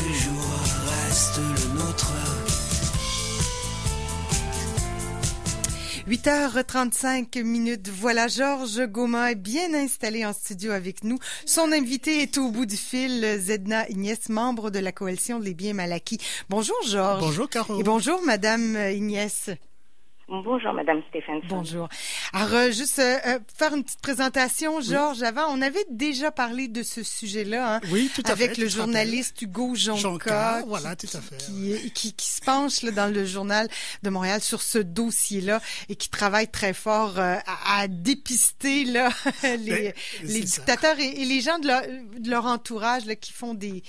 Chaque jour reste le nôtre. 8h35. Voilà, Georges Goma est bien installé en studio avec nous. Son invité est au bout du fil, Zedna Ignès, membre de la coalition Les Biens Mal Acquis. Bonjour, Georges. Bonjour, Caro. Et bonjour, Madame Ignès. Bonjour, Madame Stephenson. Bonjour. Alors, juste faire une petite présentation, Georges. Oui. Avant, on avait déjà parlé de ce sujet-là, hein, oui, tout à avec fait, le journaliste Hugo Jonca, voilà, tout à fait. Qui se penche là, dans le Journal de Montréal sur ce dossier-là et qui travaille très fort à dépister là, les dictateurs et les gens de leur entourage là, qui font des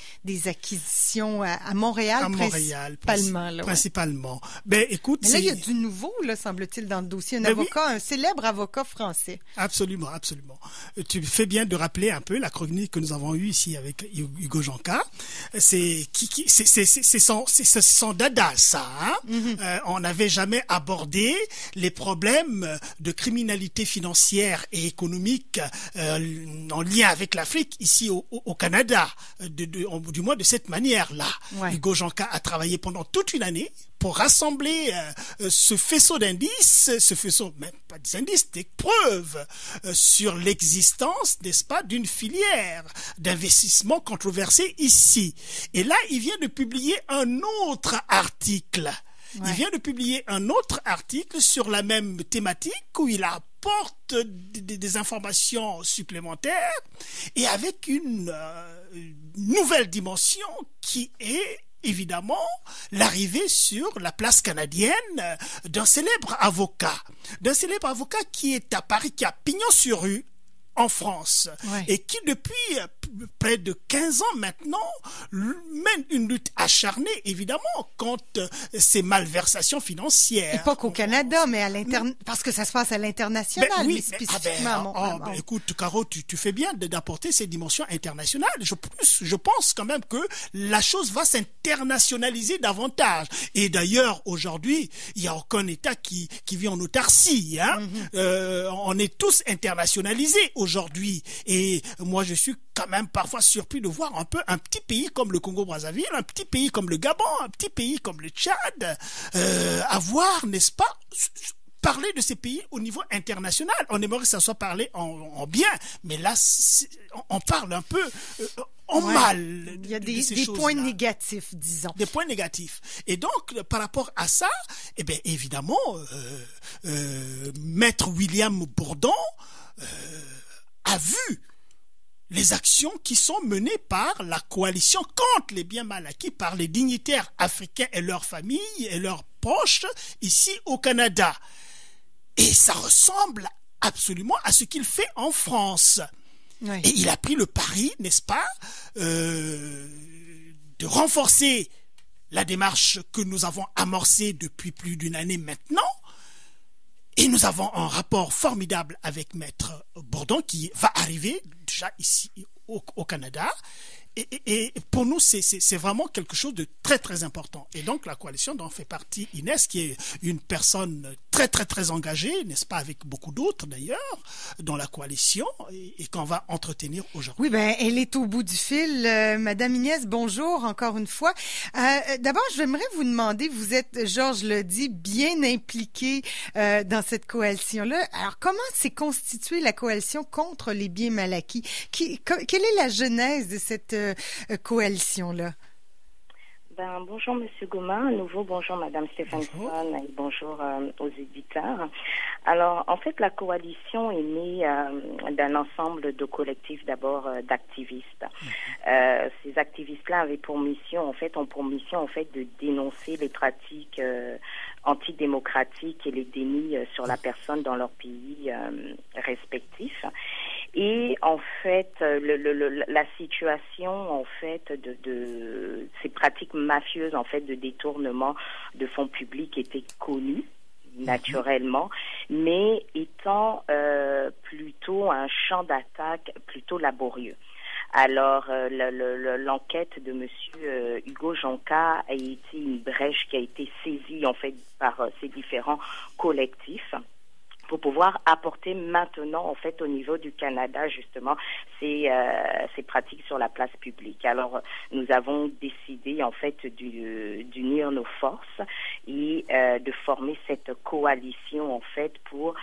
acquisitions à Montréal, principalement. Ben, écoute, mais là, il y a du nouveau, là, semble-t-il, dans le dossier. Un célèbre avocat français. Absolument, absolument. Tu fais bien de rappeler un peu la chronique que nous avons eue ici avec Hugo Jonca. C'est son dada, ça. Hein? Mm-hmm. On n'avait jamais abordé les problèmes de criminalité financière et économique en lien avec l'Afrique ici au Canada, du moins de cette manière-là. Ouais. Hugo Jonca a travaillé pendant toute une année pour rassembler ce faisceau d'indices, même pas des indices, des preuves sur l'existence, n'est-ce pas, d'une filière d'investissement controversée ici. Et là, il vient de publier un autre article. Ouais. Il vient de publier un autre article sur la même thématique où il apporte des informations supplémentaires et avec une nouvelle dimension qui est évidemment l'arrivée sur la place canadienne d'un célèbre avocat qui est à Paris, qui a pignon sur rue en France, ouais. Et qui depuis près de 15 ans maintenant mène une lutte acharnée évidemment contre ces malversations financières. Et pas qu'au Canada, mais parce que ça se passe à l'international, mais spécifiquement. Écoute, Caro, tu fais bien d'apporter ces dimensions internationales. Je pense quand même que la chose va s'internationaliser davantage. Et d'ailleurs, aujourd'hui, il n'y a aucun État qui vit en autarcie. Hein? Mm-hmm. On est tous internationalisés aujourd'hui. Et moi, je suis quand même parfois surpris de voir un petit pays comme le Congo-Brazzaville, un petit pays comme le Gabon, un petit pays comme le Tchad, avoir, n'est-ce pas, parler de ces pays au niveau international. On aimerait que ça soit parlé en bien, mais là, on parle un peu en mal. Il y a des points négatifs, disons. Des points négatifs. Et donc, par rapport à ça, eh bien, évidemment, Maître William Bourdon a vu les actions qui sont menées par la coalition contre les biens mal acquis par les dignitaires africains et leurs familles et leurs proches ici au Canada. Et ça ressemble absolument à ce qu'il fait en France. Oui. Et il a pris le pari, n'est-ce pas, de renforcer la démarche que nous avons amorcée depuis plus d'une année maintenant. Et nous avons un rapport formidable avec Maître Bourdon qui va arriver déjà ici au Canada. Et pour nous, c'est vraiment quelque chose de très, très important. Et donc, la coalition dont fait partie Inès, qui est une personne très, très, très engagée, n'est-ce pas, avec beaucoup d'autres d'ailleurs, dans la coalition, et qu'on va entretenir aujourd'hui. Oui, elle est au bout du fil. Madame Inès, bonjour encore une fois. D'abord, j'aimerais vous demander, vous êtes, Georges le dit, bien impliqué dans cette coalition-là. Alors, comment s'est constituée la coalition contre les biens mal acquis? Quelle est la genèse de cette coalition-là? Bonjour Monsieur Goma, à nouveau bonjour Madame Stephenson et bonjour aux éditeurs. Alors en fait la coalition est née d'un ensemble de collectifs d'abord d'activistes. Ces activistes-là avaient pour mission de dénoncer les pratiques antidémocratiques et les dénis sur la personne dans leur pays respectifs. Et en fait, la situation en fait de ces pratiques mafieuses en fait de détournement de fonds publics était connue naturellement, mais étant plutôt un champ d'attaque plutôt laborieux. Alors, l'enquête de Monsieur Hugo Jonca a été une brèche qui a été saisie en fait par ces différents collectifs. pour pouvoir apporter maintenant, en fait, au niveau du Canada, justement, ces pratiques sur la place publique. Alors, nous avons décidé, en fait, d'unir nos forces et de former cette coalition, en fait, pour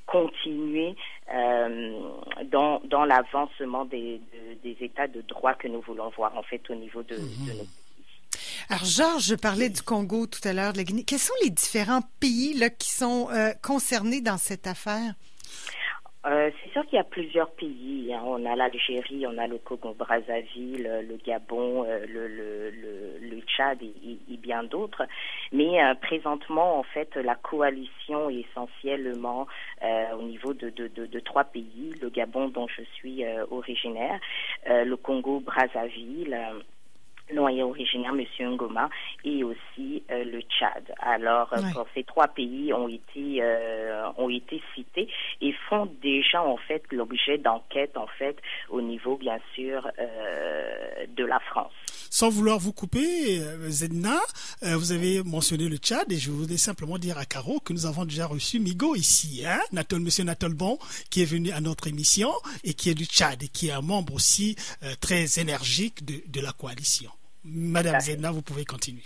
continuer dans l'avancement des états de droit que nous voulons voir, en fait, au niveau de nos. Alors, Georges, je parlais du Congo tout à l'heure, de la Guinée. Quels sont les différents pays là, qui sont concernés dans cette affaire? C'est sûr qu'il y a plusieurs pays. Hein. On a l'Algérie, on a le Congo-Brazzaville, le Gabon, le Tchad et bien d'autres. Mais présentement, en fait, la coalition est essentiellement au niveau de 3 pays. Le Gabon, dont je suis originaire, le Congo-Brazzaville, dont est originaire M. Ngoma, et aussi le Tchad. Alors, pour ces 3 pays ont été cités et font déjà en fait l'objet d'enquêtes en fait au niveau bien sûr de la France. Sans vouloir vous couper, Zedna, vous avez mentionné le Tchad et je voudrais simplement dire à Caro que nous avons déjà reçu Migo ici, hein, Monsieur Natolbon, qui est venu à notre émission et qui est du Tchad et qui est un membre aussi très énergique de la coalition. Madame Zedna, vous pouvez continuer.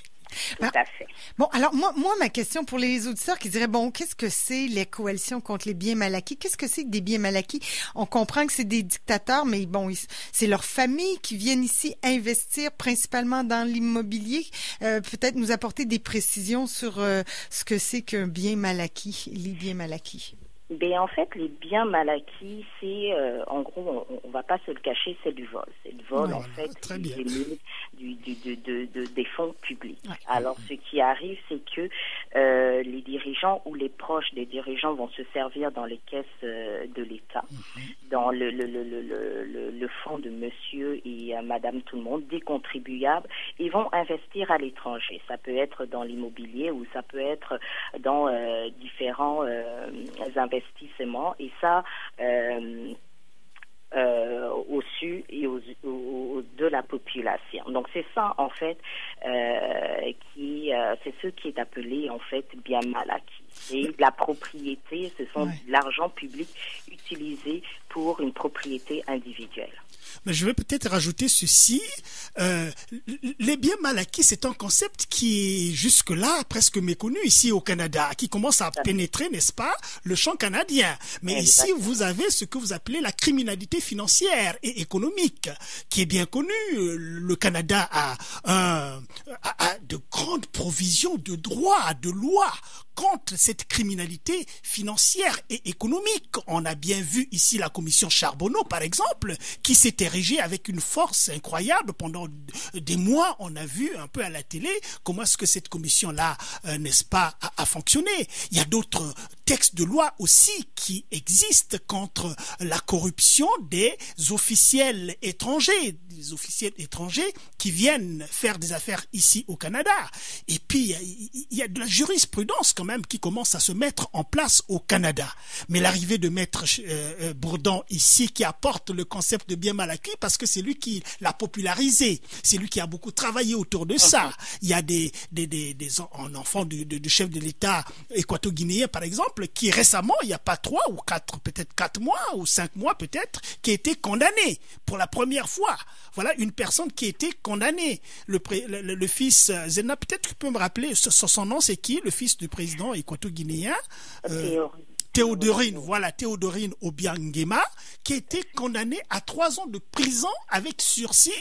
Tout à fait. Bon, alors moi, ma question pour les auditeurs qui diraient, bon, qu'est-ce que c'est les coalitions contre les biens mal acquis? Qu'est-ce que c'est que des biens mal acquis? On comprend que c'est des dictateurs, mais bon, c'est leurs familles qui viennent ici investir principalement dans l'immobilier. Peut-être nous apporter des précisions sur ce que c'est qu'un bien mal acquis, les biens mal acquis. Ben, en fait, les biens mal acquis, c'est, en gros, on va pas se le cacher, c'est du vol. C'est du vol, en fait, des fonds publics. Ouais. Alors, ce qui arrive, c'est que les dirigeants ou les proches des dirigeants vont se servir dans les caisses de l'État, dans le fonds de monsieur et madame tout le monde, des contribuables, et vont investir à l'étranger. Ça peut être dans l'immobilier ou ça peut être dans différents investissements, et ça au su et de la population. Donc c'est ça en fait c'est ce qui est appelé en fait bien mal acquis. Et la propriété, ce sont de l'argent public utilisé pour une propriété individuelle. Mais je vais peut-être rajouter ceci. Les biens mal acquis, c'est un concept qui est jusque-là presque méconnu ici au Canada, qui commence à pénétrer, n'est-ce pas, le champ canadien. Mais ici, vous avez ce que vous appelez la criminalité financière et économique, qui est bien connue. Le Canada a de grandes provisions de droits, de lois contre cette criminalité financière et économique. On a bien vu ici la commission Charbonneau, par exemple, qui s'est érigée avec une force incroyable. Pendant des mois, on a vu un peu à la télé comment est-ce que cette commission-là, n'est-ce pas, a fonctionné. Il y a d'autres textes de loi aussi qui existent contre la corruption des officiels étrangers, qui viennent faire des affaires ici au Canada. Et puis, il y a de la jurisprudence quand même qui commence à se mettre en place au Canada. Mais l'arrivée de Maître Bourdon ici, qui apporte le concept de bien mal acquis, parce que c'est lui qui l'a popularisé, c'est lui qui a beaucoup travaillé autour de ça. Il y a des enfants de chefs de l'État équato-guinéen, par exemple, qui récemment, il n'y a pas 3 ou 4, peut-être 4 mois ou 5 mois peut-être, qui a été condamné pour la première fois. Voilà une personne qui a été condamnée. Le fils, Zena, peut-être tu peux me rappeler, son nom c'est qui, le fils du président équato-guinéen? Théodorine Obiangema, qui a été condamnée à 3 ans de prison avec sursis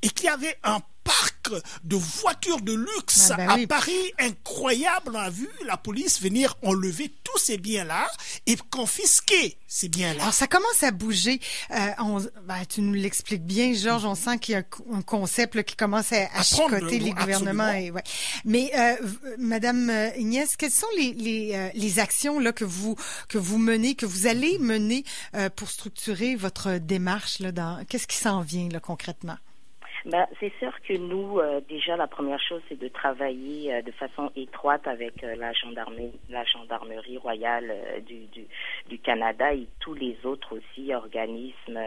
et qui avait un parc de voitures de luxe à Paris incroyable. On a vu la police venir enlever tous ces biens-là et confisquer ces biens-là. Alors ça commence à bouger. Tu nous l'expliques bien, Georges. On sent qu'il y a un concept là, qui commence à chicoter les gouvernements. Mais Madame Ignès, quelles sont les actions là que vous menez, que vous allez mener pour structurer votre démarche là, qu'est-ce qui s'en vient là concrètement? C'est sûr que nous, déjà, la première chose, c'est de travailler de façon étroite avec la gendarmerie royale du Canada et tous les autres aussi organismes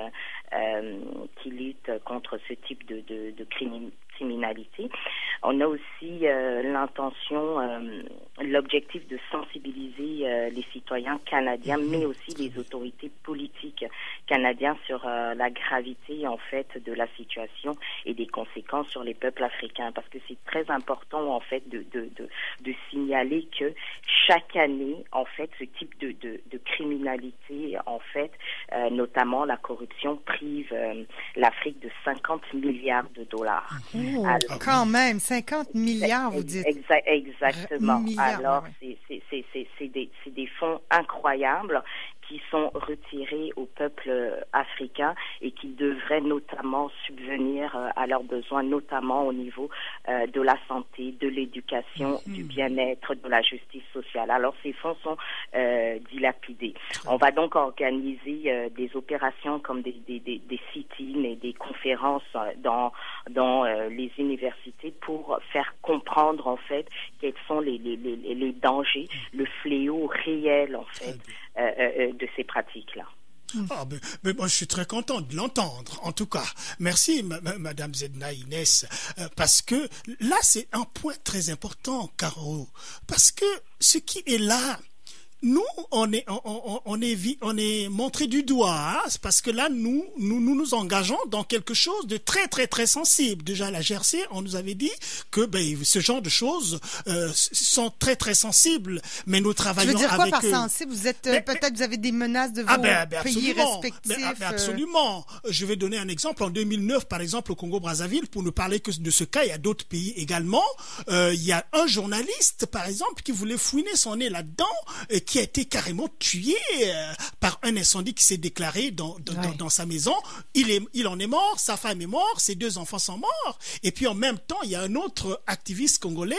qui luttent contre ce type de criminalité. On a aussi l'intention l'objectif de sensibiliser les citoyens canadiens, mais aussi les autorités politiques canadiennes sur la gravité en fait de la situation et des conséquences sur les peuples africains, parce que c'est très important en fait de signaler que chaque année en fait ce type de criminalité en fait notamment la corruption prive l'Afrique de 50 milliards de dollars. Alors, quand même 50 milliards vous dites. Exactement. Milliards, alors ouais. c'est des fonds incroyables qui sont retirés au peuple africain et qui devraient notamment subvenir à leurs besoins, notamment au niveau de la santé, de l'éducation, du bien-être, de la justice sociale. Alors ces fonds sont dilapidés. On va donc organiser des opérations comme des sit-ins et des conférences dans les universités pour faire comprendre en fait quels sont les dangers, le fléau réel en fait de ces pratiques-là. Ah, mais moi, je suis très content de l'entendre. En tout cas, merci, Madame Zedna Inès, parce que là, c'est un point très important, Caro, parce que ce qui est là, nous, on est montré du doigt, hein, parce que là, nous engageons dans quelque chose de très, très, très sensible. Déjà, à la GRC, on nous avait dit que, ce genre de choses, sont très, très sensibles. Mais nous travaillons avec... Je veux dire quoi par sensible? Vous êtes, peut-être, vous avez des menaces de vos pays respectifs. Absolument. Je vais donner un exemple. En 2009, par exemple, au Congo-Brazzaville, pour ne parler que de ce cas, il y a d'autres pays également. Il y a un journaliste, par exemple, qui voulait fouiner son nez là-dedans, qui a été carrément tué par un incendie qui s'est déclaré dans sa maison. Il en est mort, sa femme est morte, ses 2 enfants sont morts. Et puis en même temps, il y a un autre activiste congolais,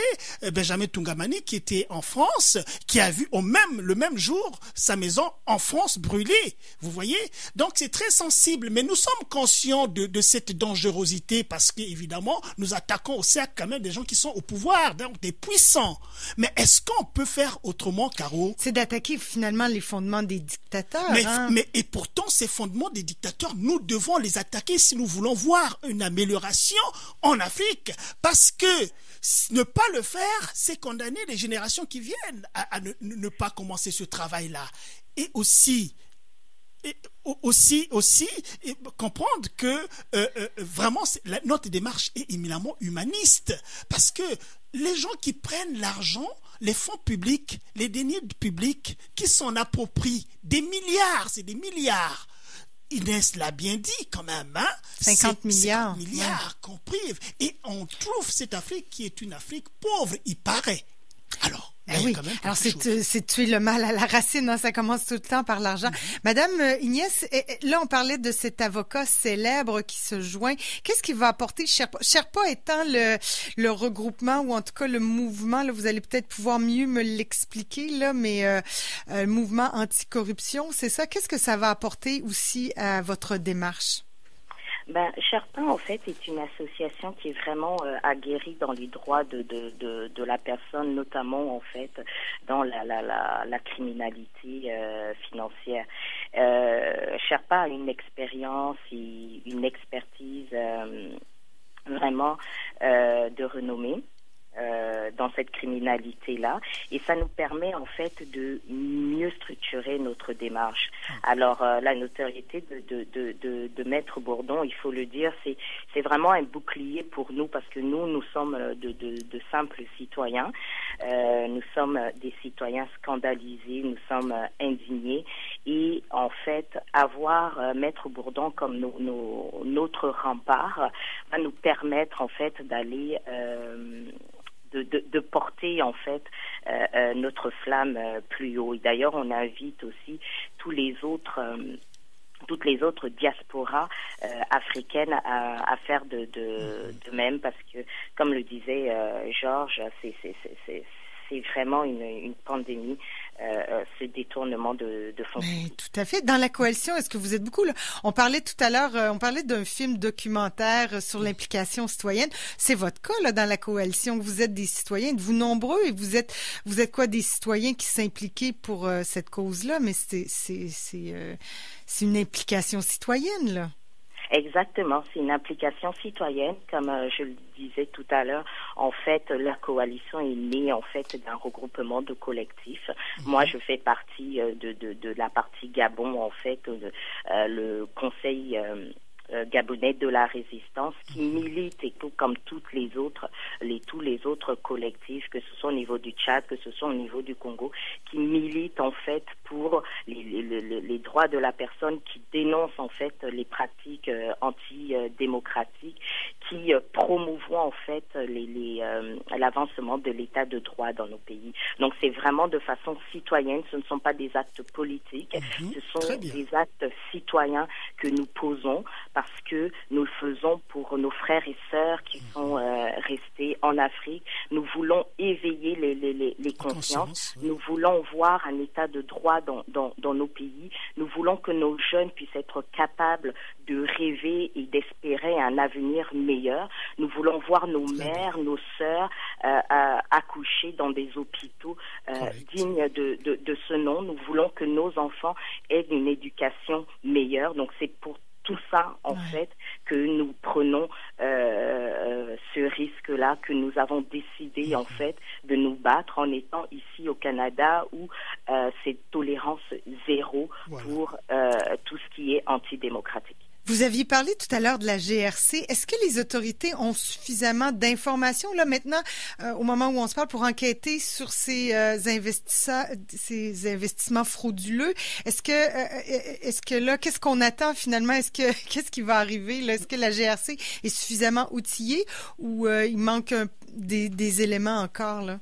Benjamin Tungamani, qui était en France, qui a vu le même jour sa maison en France brûlée. Vous voyez? Donc c'est très sensible, mais nous sommes conscients de cette dangerosité parce qu'évidemment, nous attaquons au cercle quand même des gens qui sont au pouvoir, donc des puissants. Mais est-ce qu'on peut faire autrement, Caro? C'est d'attaquer finalement les fondements des dictateurs. Et pourtant, ces fondements des dictateurs, nous devons les attaquer si nous voulons voir une amélioration en Afrique. Parce que ne pas le faire, c'est condamner les générations qui viennent à ne pas commencer ce travail-là. Et aussi comprendre que vraiment notre démarche est éminemment humaniste, parce que les gens qui prennent l'argent, les fonds publics, les deniers publics, qui s'en approprient des milliards, c'est des milliards. Inès l'a bien dit quand même, hein? 50 milliards. 50 milliards qu'on prive. Et on trouve cette Afrique qui est une Afrique pauvre, il paraît. Alors, oui. Alors c'est tuer le mal à la racine, hein, ça commence tout le temps par l'argent. Madame Inès, là on parlait de cet avocat célèbre qui se joint. Qu'est-ce qu'il va apporter Sherpa? Sherpa étant le regroupement ou en tout cas le mouvement, là vous allez peut-être pouvoir mieux me l'expliquer là, mais mouvement anticorruption, c'est ça. Qu'est-ce que ça va apporter aussi à votre démarche? Sherpa, en fait, est une association qui est vraiment aguerrie dans les droits de la personne, notamment, en fait, dans la criminalité financière. Sherpa a une expérience et une expertise vraiment de renommée dans cette criminalité-là, et ça nous permet en fait de mieux structurer notre démarche. Alors la notoriété de Maître Bourdon, il faut le dire, c'est vraiment un bouclier pour nous, parce que nous sommes de simples citoyens, nous sommes des citoyens scandalisés, nous sommes indignés, et en fait avoir Maître Bourdon comme notre rempart va nous permettre en fait d'aller de porter en fait notre flamme plus haut. Et d'ailleurs, on invite aussi toutes les autres diasporas africaines à faire de même, parce que, comme le disait Georges, c'est vraiment une pandémie, ce détournement de fonds. Tout à fait. Dans la coalition, est-ce que vous êtes beaucoup là? On parlait tout à l'heure, on parlait d'un film documentaire sur l'implication citoyenne. C'est votre cas là dans la coalition. Vous êtes des citoyens, vous nombreux, et vous êtes quoi, des citoyens qui s'impliquaient pour cette cause-là? Mais c'est une implication citoyenne là. Exactement, c'est une implication citoyenne, comme je le disais tout à l'heure. En fait, la coalition est née en fait d'un regroupement de collectifs. Moi, je fais partie de la partie Gabon, en fait, le conseil gabonais de la résistance, qui milite, et tout comme tous les autres collectifs, que ce soit au niveau du Tchad, que ce soit au niveau du Congo, qui militent en fait pour les droits de la personne, qui dénoncent en fait les pratiques antidémocratiques, qui promouvront en fait l'avancement de l'état de droit dans nos pays. Donc c'est vraiment de façon citoyenne, ce ne sont pas des actes politiques, ce sont des actes citoyens que nous posons, parce que nous le faisons pour nos frères et sœurs qui sont restés en Afrique. Nous voulons éveiller les consciences. Nous voulons voir un état de droit dans nos pays. Nous voulons que nos jeunes puissent être capables de rêver et d'espérer un avenir meilleur. Nous voulons voir nos mères, nos sœurs accoucher dans des hôpitaux dignes de ce nom. Nous voulons que nos enfants aient une éducation meilleure. Donc c'est pour tout ça, en fait, que nous prenons ce risque-là, que nous avons décidé, en fait, de nous battre en étant ici au Canada où c'est tolérance zéro pour tout ce qui est antidémocratique. Vous aviez parlé tout à l'heure de la GRC. Est-ce que les autorités ont suffisamment d'informations là maintenant, au moment où on se parle, pour enquêter sur ces investissements frauduleux? Est-ce que là, qu'est-ce qu'on attend finalement? Qu'est-ce qui va arriver là? Est-ce que la GRC est suffisamment outillée ou il manque des éléments encore là?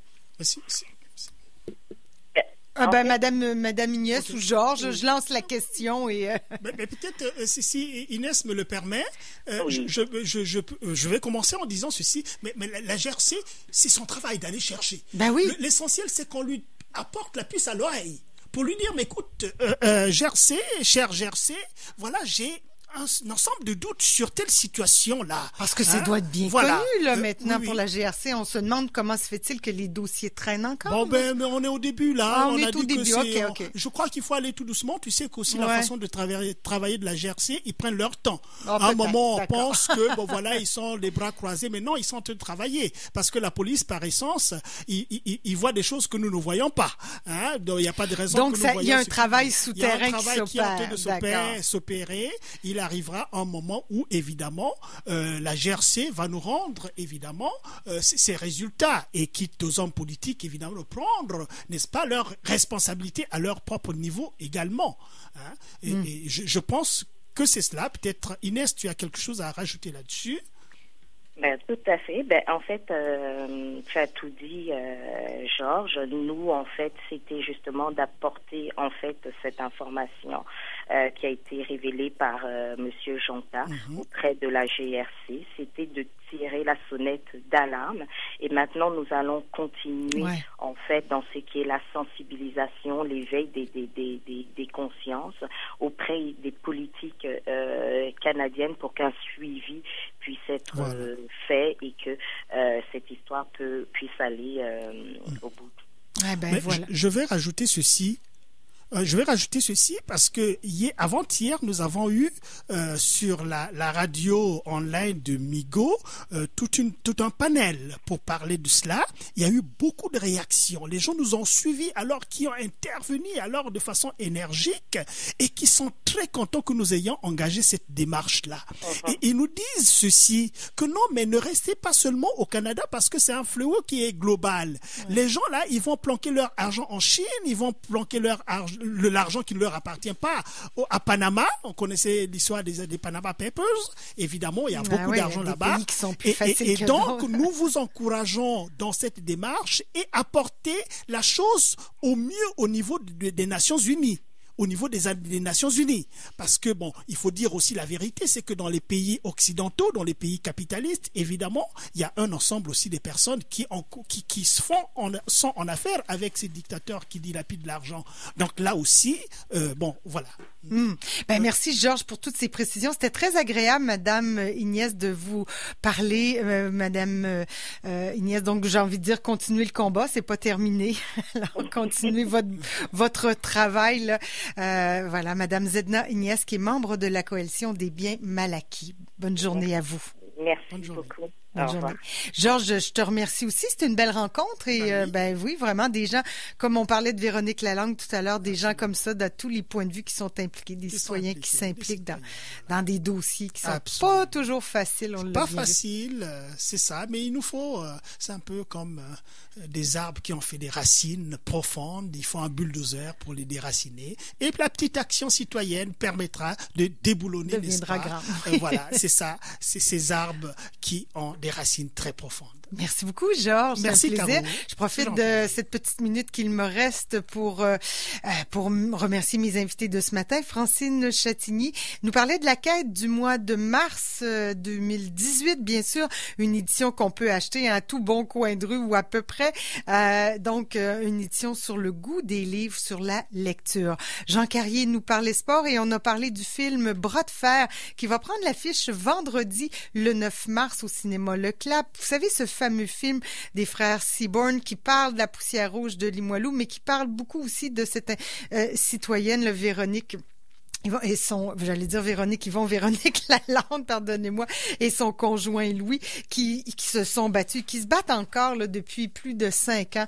Madame Inès ou Georges, je lance la question et. Mais peut-être si Inès me le permet, je vais commencer en disant ceci. Mais la GRC, c'est son travail d'aller chercher. Ben oui. L'essentiel, c'est qu'on lui apporte la puce à l'oreille pour lui dire, mais écoute, GRC, cher GRC, voilà, j'ai un ensemble de doutes sur telle situation-là. Parce que ça doit être bien connu, là, maintenant, pour la GRC. On se demande comment se fait-il que les dossiers traînent encore. Mais on est au début, là. On est au début, ok. Je crois qu'il faut aller tout doucement. Tu sais qu'aussi la façon de travailler de la GRC, ils prennent leur temps. À un moment, on pense que, ils sont les bras croisés, mais non, ils sont en train de travailler. Parce que la police, par essence, ils voient des choses que nous ne voyons pas. Donc, il n'y a pas de raison que nous voyons. Donc, il y a un travail souterrain qui est en train de s'opérer. Il arrivera un moment où, évidemment, la GRC va nous rendre, évidemment, ces résultats, et quitte aux hommes politiques, évidemment, de prendre, n'est-ce pas, leurs responsabilités à leur propre niveau également. Et je pense que c'est cela. Peut-être, Inès, tu as quelque chose à rajouter là-dessus? Tout à fait. En fait, tu as tout dit, Georges. Nous, en fait, c'était justement d'apporter, en fait, cette information qui a été révélée par Monsieur Jonta auprès de la GRC. C'était de tirer la sonnette d'alarme. Et maintenant, nous allons continuer, en fait, dans ce qui est la sensibilisation, l'éveil des consciences auprès des politiques canadiennes pour qu'un suivi puisse être fait et que cette histoire puisse aller au bout. Je vais rajouter ceci. Parce que avant-hier, nous avons eu sur la radio online de Migo tout un panel pour parler de cela. Il y a eu beaucoup de réactions. Les gens nous ont suivis alors qui ont intervenu alors de façon énergique et qui sont très contents que nous ayons engagé cette démarche-là. Et ils nous disent ceci, que non, mais ne restez pas seulement au Canada parce que c'est un fléau qui est global. Les gens là, ils vont planquer leur argent en Chine, ils vont planquer l'argent qui ne leur appartient pas à Panama. On connaissait l'histoire des Panama Papers. Évidemment, il y a beaucoup d'argent là-bas. Et donc, nous vous encourageons dans cette démarche et apporter la chose au mieux au niveau des Nations Unies. Au niveau des Nations Unies. Parce que, il faut dire aussi la vérité, c'est que dans les pays occidentaux, dans les pays capitalistes, évidemment, il y a un ensemble aussi des personnes qui sont en affaire avec ces dictateurs qui dilapident l'argent. Donc là aussi, voilà. Merci Georges pour toutes ces précisions. C'était très agréable, Madame Inès, de vous parler, Madame Inès. Donc j'ai envie de dire, continuez le combat, c'est pas terminé. Alors continuez votre travail là. Voilà, Madame Zedna Ignace, qui est membre de la coalition des biens mal acquis. Bonne journée à vous. Merci beaucoup. Bonne journée. Georges, je te remercie aussi. C'était une belle rencontre et oui, vraiment des gens, comme on parlait de Véronique Lalande tout à l'heure, des gens comme ça, de tous les points de vue qui sont impliqués, des citoyens qui s'impliquent dans des dossiers qui sont pas toujours faciles. Pas facile, c'est ça, mais il nous faut, c'est un peu comme des arbres qui ont fait des racines profondes, il faut un bulldozer pour les déraciner et la petite action citoyenne permettra de déboulonner, n'est-ce pas? Grand. Voilà, c'est ça, c'est ces arbres qui ont des racines très profondes. Merci beaucoup, Georges. Merci, c'est un plaisir. Caro. Je profite de cette petite minute qu'il me reste pour remercier mes invités de ce matin. Francine Chatigny nous parlait de la quête du mois de mars 2018, bien sûr, une édition qu'on peut acheter à tout bon coin de rue ou à peu près. Donc, une édition sur le goût des livres, sur la lecture. Jean Carrier nous parlait sport et on a parlé du film Bras de fer qui va prendre l'affiche vendredi le 9 mars au cinéma Le Clap. Vous savez, ce fameux film des frères Seaborn qui parle de la poussière rouge de Limoilou, mais qui parle beaucoup aussi de cette citoyenne, le Véronique. Véronique Lalande, pardonnez-moi, et son conjoint Louis, qui se sont battus, qui se battent encore là, depuis plus de 5 ans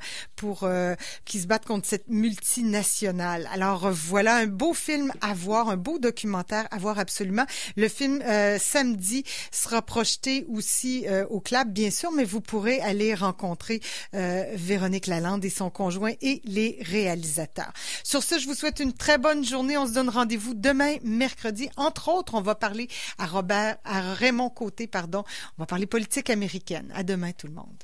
qui se battent contre cette multinationale. Alors voilà un beau film à voir, un beau documentaire à voir absolument. Le film samedi sera projeté aussi au Clap, bien sûr, mais vous pourrez aller rencontrer Véronique Lalande et son conjoint et les réalisateurs. Sur ce, je vous souhaite une très bonne journée. On se donne rendez-vous demain, mercredi. Entre autres, on va parler à Raymond Côté, On va parler politique américaine. À demain, tout le monde.